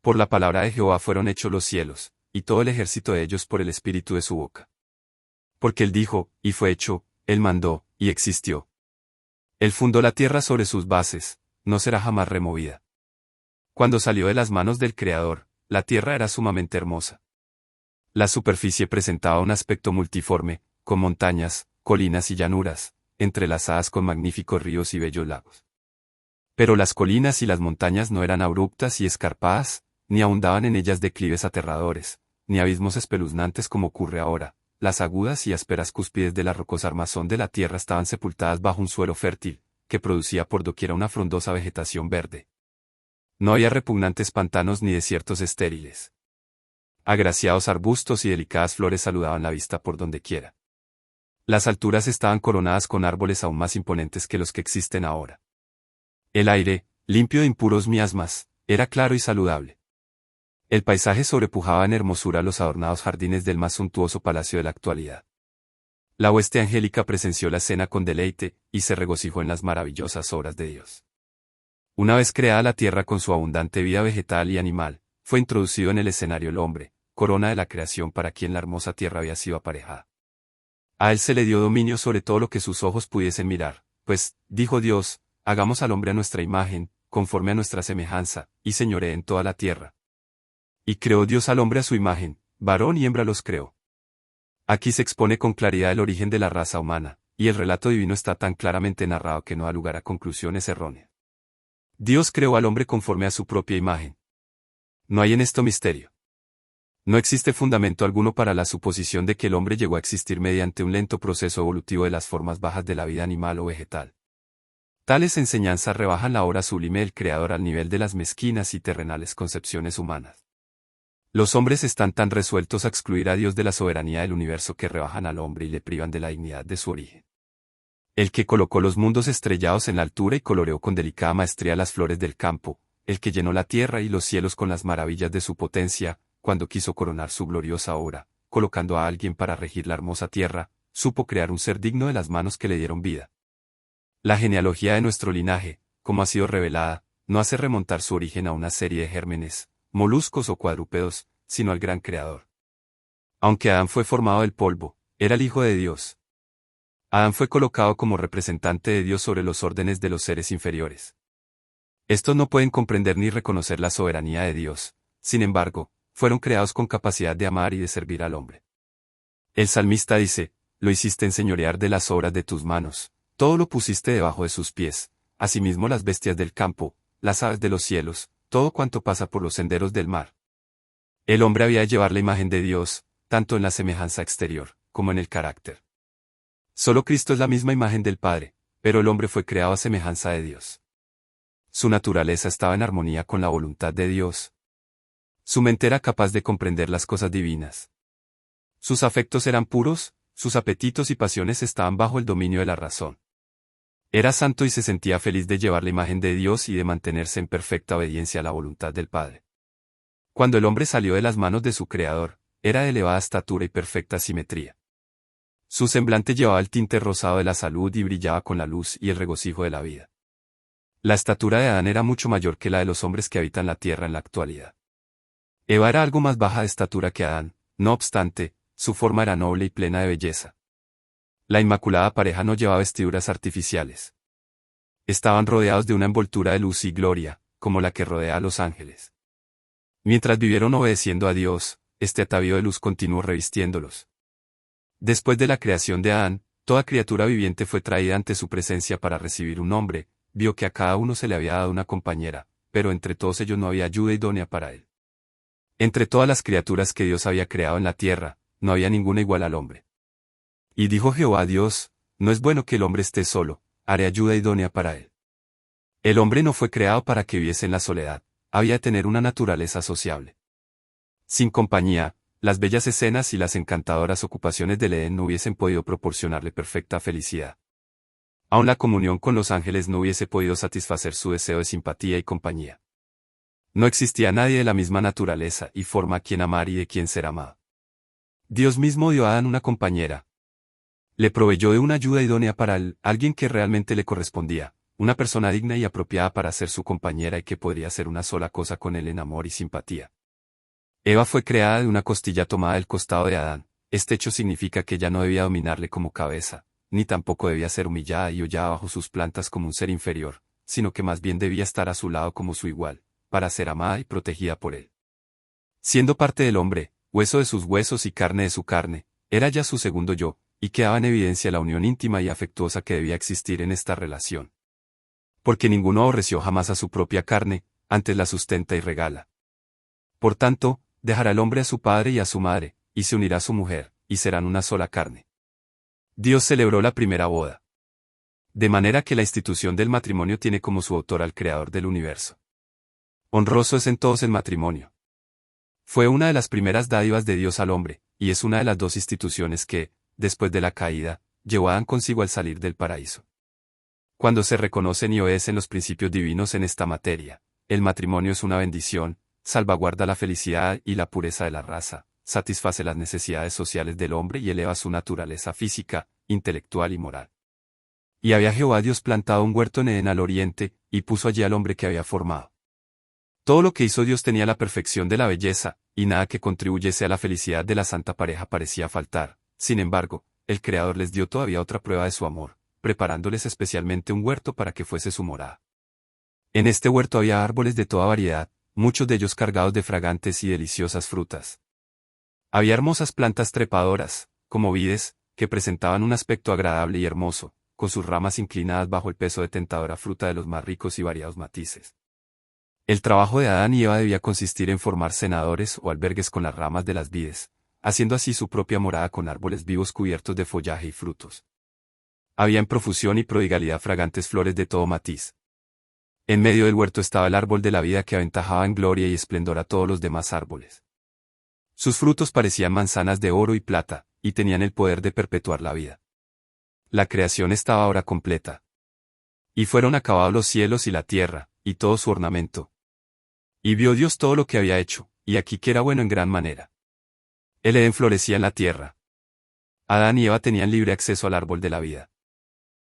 Por la palabra de Jehová fueron hechos los cielos, y todo el ejército de ellos por el espíritu de su boca. Porque él dijo, y fue hecho, él mandó, y existió. Él fundó la tierra sobre sus bases, no será jamás removida. Cuando salió de las manos del Creador, la tierra era sumamente hermosa. La superficie presentaba un aspecto multiforme, con montañas, colinas y llanuras, entrelazadas con magníficos ríos y bellos lagos. Pero las colinas y las montañas no eran abruptas y escarpadas, ni abundaban en ellas declives aterradores, ni abismos espeluznantes como ocurre ahora. Las agudas y ásperas cúspides de la rocosa armazón de la tierra estaban sepultadas bajo un suelo fértil, que producía por doquiera una frondosa vegetación verde. No había repugnantes pantanos ni desiertos estériles. Agraciados arbustos y delicadas flores saludaban la vista por dondequiera. Las alturas estaban coronadas con árboles aún más imponentes que los que existen ahora. El aire, limpio de impuros miasmas, era claro y saludable. El paisaje sobrepujaba en hermosura los adornados jardines del más suntuoso palacio de la actualidad. La hueste angélica presenció la escena con deleite, y se regocijó en las maravillosas obras de Dios. Una vez creada la tierra con su abundante vida vegetal y animal, fue introducido en el escenario el hombre, corona de la creación para quien la hermosa tierra había sido aparejada. A él se le dio dominio sobre todo lo que sus ojos pudiesen mirar, pues, dijo Dios, hagamos al hombre a nuestra imagen, conforme a nuestra semejanza, y señoree en toda la tierra. Y creó Dios al hombre a su imagen, varón y hembra los creó. Aquí se expone con claridad el origen de la raza humana, y el relato divino está tan claramente narrado que no da lugar a conclusiones erróneas. Dios creó al hombre conforme a su propia imagen. No hay en esto misterio. No existe fundamento alguno para la suposición de que el hombre llegó a existir mediante un lento proceso evolutivo de las formas bajas de la vida animal o vegetal. Tales enseñanzas rebajan la obra sublime del Creador al nivel de las mezquinas y terrenales concepciones humanas. Los hombres están tan resueltos a excluir a Dios de la soberanía del universo que rebajan al hombre y le privan de la dignidad de su origen. El que colocó los mundos estrellados en la altura y coloreó con delicada maestría las flores del campo, el que llenó la tierra y los cielos con las maravillas de su potencia, cuando quiso coronar su gloriosa obra, colocando a alguien para regir la hermosa tierra, supo crear un ser digno de las manos que le dieron vida. La genealogía de nuestro linaje, como ha sido revelada, no hace remontar su origen a una serie de gérmenes, moluscos o cuadrúpedos, sino al gran Creador. Aunque Adán fue formado del polvo, era el Hijo de Dios. Adán fue colocado como representante de Dios sobre los órdenes de los seres inferiores. Estos no pueden comprender ni reconocer la soberanía de Dios, sin embargo, fueron creados con capacidad de amar y de servir al hombre. El salmista dice, lo hiciste enseñorear de las obras de tus manos, todo lo pusiste debajo de sus pies, asimismo las bestias del campo, las aves de los cielos, todo cuanto pasa por los senderos del mar. El hombre había de llevar la imagen de Dios, tanto en la semejanza exterior, como en el carácter. Solo Cristo es la misma imagen del Padre, pero el hombre fue creado a semejanza de Dios. Su naturaleza estaba en armonía con la voluntad de Dios. Su mente era capaz de comprender las cosas divinas. Sus afectos eran puros, sus apetitos y pasiones estaban bajo el dominio de la razón. Era santo y se sentía feliz de llevar la imagen de Dios y de mantenerse en perfecta obediencia a la voluntad del Padre. Cuando el hombre salió de las manos de su Creador, era de elevada estatura y perfecta simetría. Su semblante llevaba el tinte rosado de la salud y brillaba con la luz y el regocijo de la vida. La estatura de Adán era mucho mayor que la de los hombres que habitan la tierra en la actualidad. Eva era algo más baja de estatura que Adán, no obstante, su forma era noble y plena de belleza. La inmaculada pareja no llevaba vestiduras artificiales. Estaban rodeados de una envoltura de luz y gloria, como la que rodea a los ángeles. Mientras vivieron obedeciendo a Dios, este atavío de luz continuó revistiéndolos. Después de la creación de Adán, toda criatura viviente fue traída ante su presencia para recibir un nombre, vio que a cada uno se le había dado una compañera, pero entre todos ellos no había ayuda idónea para él. Entre todas las criaturas que Dios había creado en la tierra, no había ninguna igual al hombre. Y dijo Jehová a Dios, no es bueno que el hombre esté solo, haré ayuda idónea para él. El hombre no fue creado para que viviese en la soledad, había de tener una naturaleza sociable. Sin compañía, las bellas escenas y las encantadoras ocupaciones del Edén no hubiesen podido proporcionarle perfecta felicidad. Aun la comunión con los ángeles no hubiese podido satisfacer su deseo de simpatía y compañía. No existía nadie de la misma naturaleza y forma a quien amar y de quien ser amado. Dios mismo dio a Adán una compañera. Le proveyó de una ayuda idónea para él, alguien que realmente le correspondía, una persona digna y apropiada para ser su compañera y que podría hacer una sola cosa con él en amor y simpatía. Eva fue creada de una costilla tomada del costado de Adán. Este hecho significa que ella no debía dominarle como cabeza, ni tampoco debía ser humillada y hollada bajo sus plantas como un ser inferior, sino que más bien debía estar a su lado como su igual, para ser amada y protegida por él. Siendo parte del hombre, hueso de sus huesos y carne de su carne, era ya su segundo yo, y quedaba en evidencia la unión íntima y afectuosa que debía existir en esta relación. Porque ninguno aborreció jamás a su propia carne, antes la sustenta y regala. Por tanto, dejará el hombre a su padre y a su madre, y se unirá a su mujer, y serán una sola carne. Dios celebró la primera boda. De manera que la institución del matrimonio tiene como su autor al Creador del universo. Honroso es en todos el matrimonio. Fue una de las primeras dádivas de Dios al hombre, y es una de las dos instituciones que, después de la caída, llevó a Adán consigo al salir del paraíso. Cuando se reconocen y obedecen los principios divinos en esta materia, el matrimonio es una bendición, salvaguarda la felicidad y la pureza de la raza, satisface las necesidades sociales del hombre y eleva su naturaleza física, intelectual y moral. Y había Jehová Dios plantado un huerto en Edén al oriente, y puso allí al hombre que había formado. Todo lo que hizo Dios tenía la perfección de la belleza, y nada que contribuyese a la felicidad de la santa pareja parecía faltar. Sin embargo, el Creador les dio todavía otra prueba de su amor, preparándoles especialmente un huerto para que fuese su morada. En este huerto había árboles de toda variedad, muchos de ellos cargados de fragantes y deliciosas frutas. Había hermosas plantas trepadoras, como vides, que presentaban un aspecto agradable y hermoso, con sus ramas inclinadas bajo el peso de tentadora fruta de los más ricos y variados matices. El trabajo de Adán y Eva debía consistir en formar cenadores o albergues con las ramas de las vides, haciendo así su propia morada con árboles vivos cubiertos de follaje y frutos. Había en profusión y prodigalidad fragantes flores de todo matiz. En medio del huerto estaba el árbol de la vida que aventajaba en gloria y esplendor a todos los demás árboles. Sus frutos parecían manzanas de oro y plata, y tenían el poder de perpetuar la vida. La creación estaba ahora completa. Y fueron acabados los cielos y la tierra, y todo su ornamento. Y vio Dios todo lo que había hecho, y aquí que era bueno en gran manera. El Edén florecía en la tierra. Adán y Eva tenían libre acceso al árbol de la vida.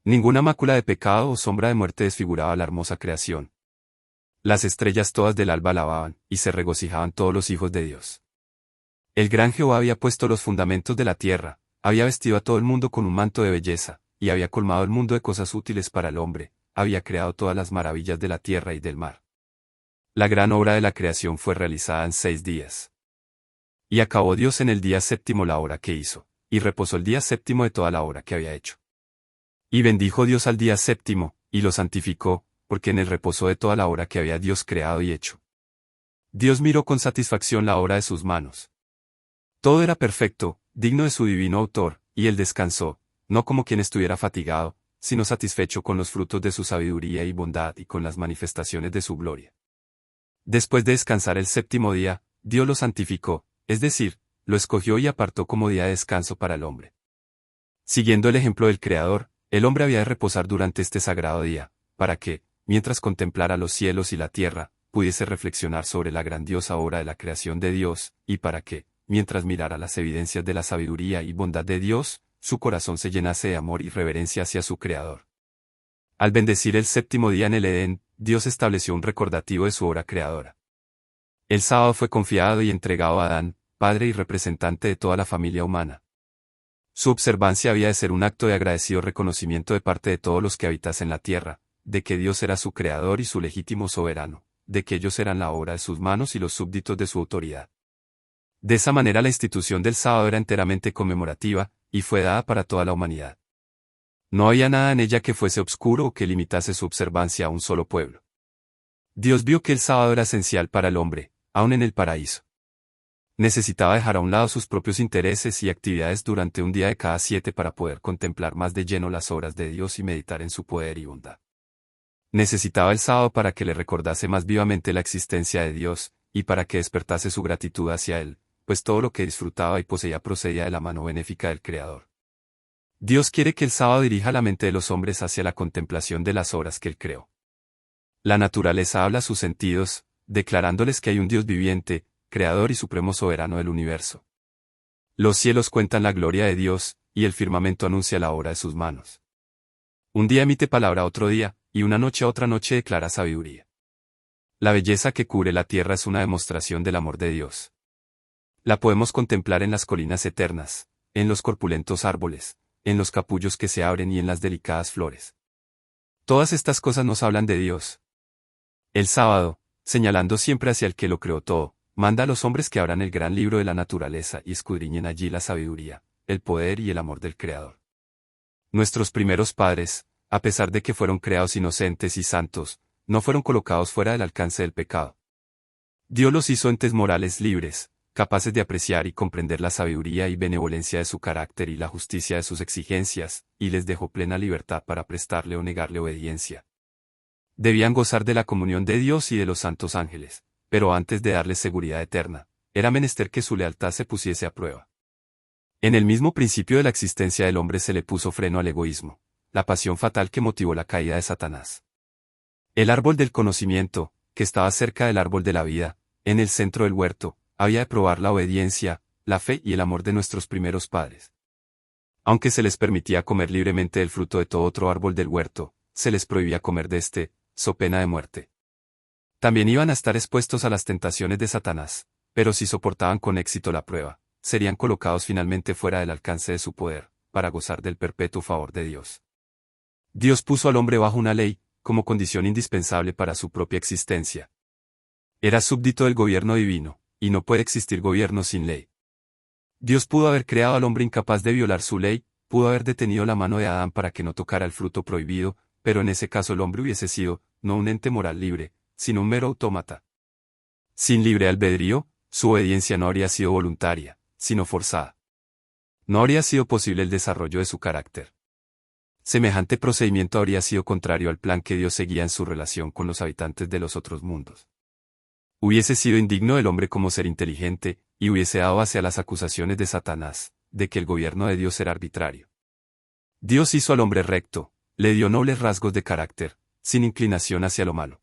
Ninguna mácula de pecado o sombra de muerte desfiguraba la hermosa creación. Las estrellas todas del alba alababan, y se regocijaban todos los hijos de Dios. El gran Jehová había puesto los fundamentos de la tierra, había vestido a todo el mundo con un manto de belleza, y había colmado el mundo de cosas útiles para el hombre, había creado todas las maravillas de la tierra y del mar. La gran obra de la creación fue realizada en 6 días. Y acabó Dios en el día séptimo la obra que hizo, y reposó el día séptimo de toda la obra que había hecho. Y bendijo Dios al día séptimo, y lo santificó, porque en él reposó de toda la obra que había Dios creado y hecho. Dios miró con satisfacción la obra de sus manos. Todo era perfecto, digno de su divino autor, y él descansó, no como quien estuviera fatigado, sino satisfecho con los frutos de su sabiduría y bondad y con las manifestaciones de su gloria. Después de descansar el séptimo día, Dios lo santificó, es decir, lo escogió y apartó como día de descanso para el hombre. Siguiendo el ejemplo del Creador, el hombre había de reposar durante este sagrado día, para que, mientras contemplara los cielos y la tierra, pudiese reflexionar sobre la grandiosa obra de la creación de Dios, y para que, mientras mirara las evidencias de la sabiduría y bondad de Dios, su corazón se llenase de amor y reverencia hacia su Creador. Al bendecir el séptimo día en el Edén, Dios estableció un recordativo de su obra creadora. El sábado fue confiado y entregado a Adán, padre y representante de toda la familia humana. Su observancia había de ser un acto de agradecido reconocimiento de parte de todos los que habitasen la tierra, de que Dios era su creador y su legítimo soberano, de que ellos eran la obra de sus manos y los súbditos de su autoridad. De esa manera la institución del sábado era enteramente conmemorativa, y fue dada para toda la humanidad. No había nada en ella que fuese obscuro o que limitase su observancia a un solo pueblo. Dios vio que el sábado era esencial para el hombre, aun en el paraíso. Necesitaba dejar a un lado sus propios intereses y actividades durante un día de cada 7 para poder contemplar más de lleno las obras de Dios y meditar en su poder y bondad. Necesitaba el sábado para que le recordase más vivamente la existencia de Dios, y para que despertase su gratitud hacia Él, pues todo lo que disfrutaba y poseía procedía de la mano benéfica del Creador. Dios quiere que el sábado dirija la mente de los hombres hacia la contemplación de las obras que Él creó. La naturaleza habla a sus sentidos, declarándoles que hay un Dios viviente, creador y supremo soberano del universo. Los cielos cuentan la gloria de Dios, y el firmamento anuncia la obra de sus manos. Un día emite palabra a otro día, y una noche a otra noche declara sabiduría. La belleza que cubre la tierra es una demostración del amor de Dios. La podemos contemplar en las colinas eternas, en los corpulentos árboles, en los capullos que se abren y en las delicadas flores. Todas estas cosas nos hablan de Dios. El sábado, señalando siempre hacia el que lo creó todo, manda a los hombres que abran el gran libro de la naturaleza y escudriñen allí la sabiduría, el poder y el amor del Creador. Nuestros primeros padres, a pesar de que fueron creados inocentes y santos, no fueron colocados fuera del alcance del pecado. Dios los hizo entes morales libres, capaces de apreciar y comprender la sabiduría y benevolencia de su carácter y la justicia de sus exigencias, y les dejó plena libertad para prestarle o negarle obediencia. Debían gozar de la comunión de Dios y de los santos ángeles, pero antes de darles seguridad eterna, era menester que su lealtad se pusiese a prueba. En el mismo principio de la existencia del hombre se le puso freno al egoísmo, la pasión fatal que motivó la caída de Satanás. El árbol del conocimiento, que estaba cerca del árbol de la vida, en el centro del huerto, había de probar la obediencia, la fe y el amor de nuestros primeros padres. Aunque se les permitía comer libremente del fruto de todo otro árbol del huerto, se les prohibía comer de este, so pena de muerte. También iban a estar expuestos a las tentaciones de Satanás, pero si soportaban con éxito la prueba, serían colocados finalmente fuera del alcance de su poder, para gozar del perpetuo favor de Dios. Dios puso al hombre bajo una ley, como condición indispensable para su propia existencia. Era súbdito del gobierno divino, y no puede existir gobierno sin ley. Dios pudo haber creado al hombre incapaz de violar su ley, pudo haber detenido la mano de Adán para que no tocara el fruto prohibido, pero en ese caso el hombre hubiese sido, no un ente moral libre, sino un mero autómata. Sin libre albedrío, su obediencia no habría sido voluntaria, sino forzada. No habría sido posible el desarrollo de su carácter. Semejante procedimiento habría sido contrario al plan que Dios seguía en su relación con los habitantes de los otros mundos. Hubiese sido indigno del hombre como ser inteligente, y hubiese dado base a las acusaciones de Satanás, de que el gobierno de Dios era arbitrario. Dios hizo al hombre recto, le dio nobles rasgos de carácter, sin inclinación hacia lo malo.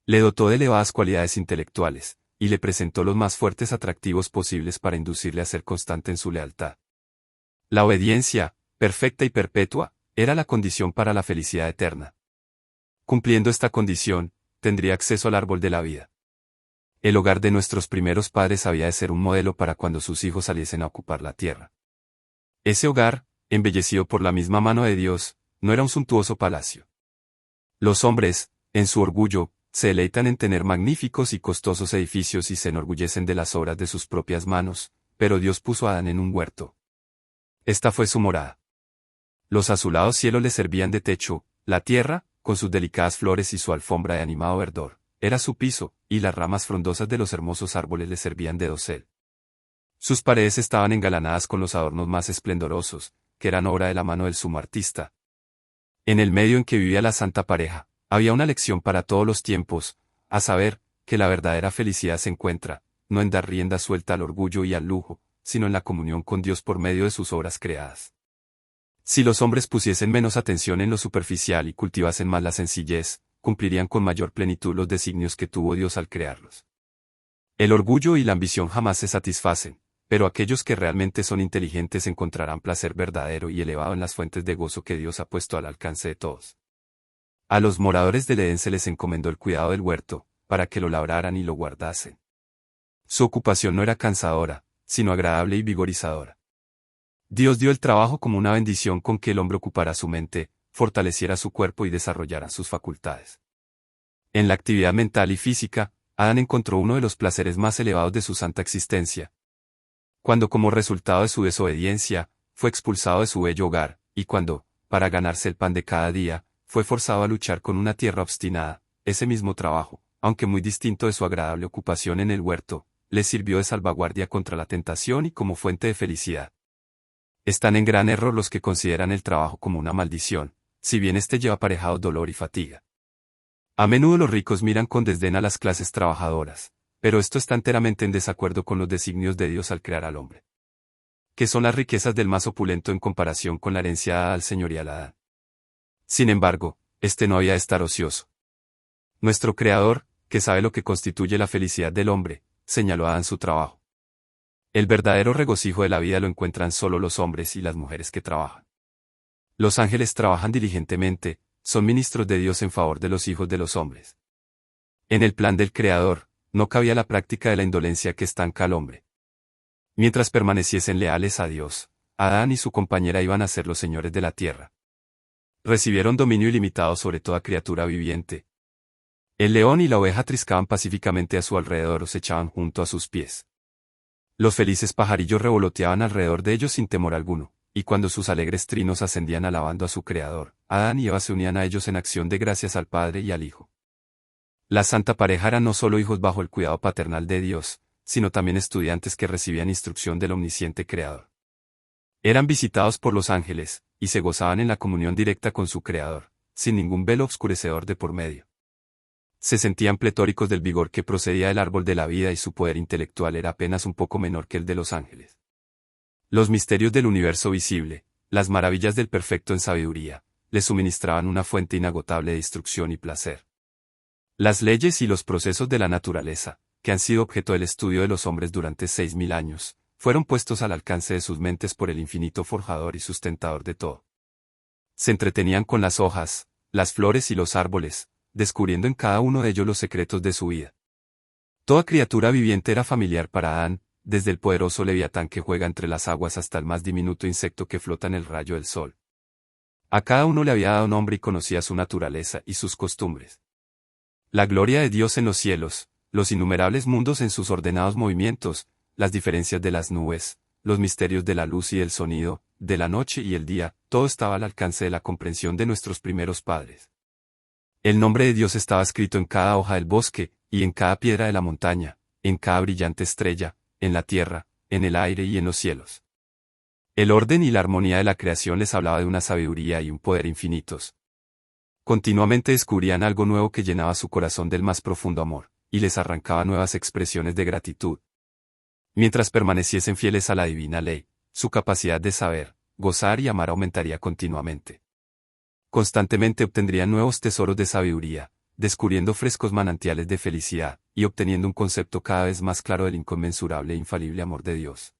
Le dotó de elevadas cualidades intelectuales, y le presentó los más fuertes atractivos posibles para inducirle a ser constante en su lealtad. La obediencia, perfecta y perpetua, era la condición para la felicidad eterna. Cumpliendo esta condición, tendría acceso al árbol de la vida. El hogar de nuestros primeros padres había de ser un modelo para cuando sus hijos saliesen a ocupar la tierra. Ese hogar, embellecido por la misma mano de Dios, no era un suntuoso palacio. Los hombres, en su orgullo, se deleitan en tener magníficos y costosos edificios y se enorgullecen de las obras de sus propias manos, pero Dios puso a Adán en un huerto. Esta fue su morada. Los azulados cielos le servían de techo, la tierra, con sus delicadas flores y su alfombra de animado verdor, era su piso, y las ramas frondosas de los hermosos árboles le servían de dosel. Sus paredes estaban engalanadas con los adornos más esplendorosos, que eran obra de la mano del sumo artista. En el medio en que vivía la santa pareja, había una lección para todos los tiempos, a saber, que la verdadera felicidad se encuentra, no en dar rienda suelta al orgullo y al lujo, sino en la comunión con Dios por medio de sus obras creadas. Si los hombres pusiesen menos atención en lo superficial y cultivasen más la sencillez, cumplirían con mayor plenitud los designios que tuvo Dios al crearlos. El orgullo y la ambición jamás se satisfacen, pero aquellos que realmente son inteligentes encontrarán placer verdadero y elevado en las fuentes de gozo que Dios ha puesto al alcance de todos. A los moradores del Edén se les encomendó el cuidado del huerto, para que lo labraran y lo guardasen. Su ocupación no era cansadora, sino agradable y vigorizadora. Dios dio el trabajo como una bendición con que el hombre ocupara su mente, fortaleciera su cuerpo y desarrollara sus facultades. En la actividad mental y física, Adán encontró uno de los placeres más elevados de su santa existencia. Cuando como resultado de su desobediencia, fue expulsado de su bello hogar, y cuando, para ganarse el pan de cada día, fue forzado a luchar con una tierra obstinada, ese mismo trabajo, aunque muy distinto de su agradable ocupación en el huerto, le sirvió de salvaguardia contra la tentación y como fuente de felicidad. Están en gran error los que consideran el trabajo como una maldición, si bien éste lleva aparejado dolor y fatiga. A menudo los ricos miran con desdén a las clases trabajadoras, pero esto está enteramente en desacuerdo con los designios de Dios al crear al hombre. ¿Qué son las riquezas del más opulento en comparación con la herencia dada al señorial Adán? Sin embargo, este no había de estar ocioso. Nuestro Creador, que sabe lo que constituye la felicidad del hombre, señaló a Adán su trabajo. El verdadero regocijo de la vida lo encuentran solo los hombres y las mujeres que trabajan. Los ángeles trabajan diligentemente, son ministros de Dios en favor de los hijos de los hombres. En el plan del Creador, no cabía la práctica de la indolencia que estanca al hombre. Mientras permaneciesen leales a Dios, Adán y su compañera iban a ser los señores de la tierra. Recibieron dominio ilimitado sobre toda criatura viviente. El león y la oveja triscaban pacíficamente a su alrededor o se echaban junto a sus pies. Los felices pajarillos revoloteaban alrededor de ellos sin temor alguno, y cuando sus alegres trinos ascendían alabando a su Creador, Adán y Eva se unían a ellos en acción de gracias al Padre y al Hijo. La santa pareja eran no solo hijos bajo el cuidado paternal de Dios, sino también estudiantes que recibían instrucción del omnisciente Creador. Eran visitados por los ángeles, y se gozaban en la comunión directa con su Creador, sin ningún velo obscurecedor de por medio. Se sentían pletóricos del vigor que procedía del árbol de la vida y su poder intelectual era apenas un poco menor que el de los ángeles. Los misterios del universo visible, las maravillas del perfecto en sabiduría, les suministraban una fuente inagotable de instrucción y placer. Las leyes y los procesos de la naturaleza, que han sido objeto del estudio de los hombres durante 6000 años, fueron puestos al alcance de sus mentes por el infinito forjador y sustentador de todo. Se entretenían con las hojas, las flores y los árboles, descubriendo en cada uno de ellos los secretos de su vida. Toda criatura viviente era familiar para Adán, desde el poderoso leviatán que juega entre las aguas hasta el más diminuto insecto que flota en el rayo del sol. A cada uno le había dado nombre y conocía su naturaleza y sus costumbres. La gloria de Dios en los cielos, los innumerables mundos en sus ordenados movimientos, las diferencias de las nubes, los misterios de la luz y del sonido, de la noche y el día, todo estaba al alcance de la comprensión de nuestros primeros padres. El nombre de Dios estaba escrito en cada hoja del bosque, y en cada piedra de la montaña, en cada brillante estrella, en la tierra, en el aire y en los cielos. El orden y la armonía de la creación les hablaba de una sabiduría y un poder infinitos. Continuamente descubrían algo nuevo que llenaba su corazón del más profundo amor, y les arrancaba nuevas expresiones de gratitud. Mientras permaneciesen fieles a la divina ley, su capacidad de saber, gozar y amar aumentaría continuamente. Constantemente obtendrían nuevos tesoros de sabiduría, descubriendo frescos manantiales de felicidad, y obteniendo un concepto cada vez más claro del inconmensurable e infalible amor de Dios.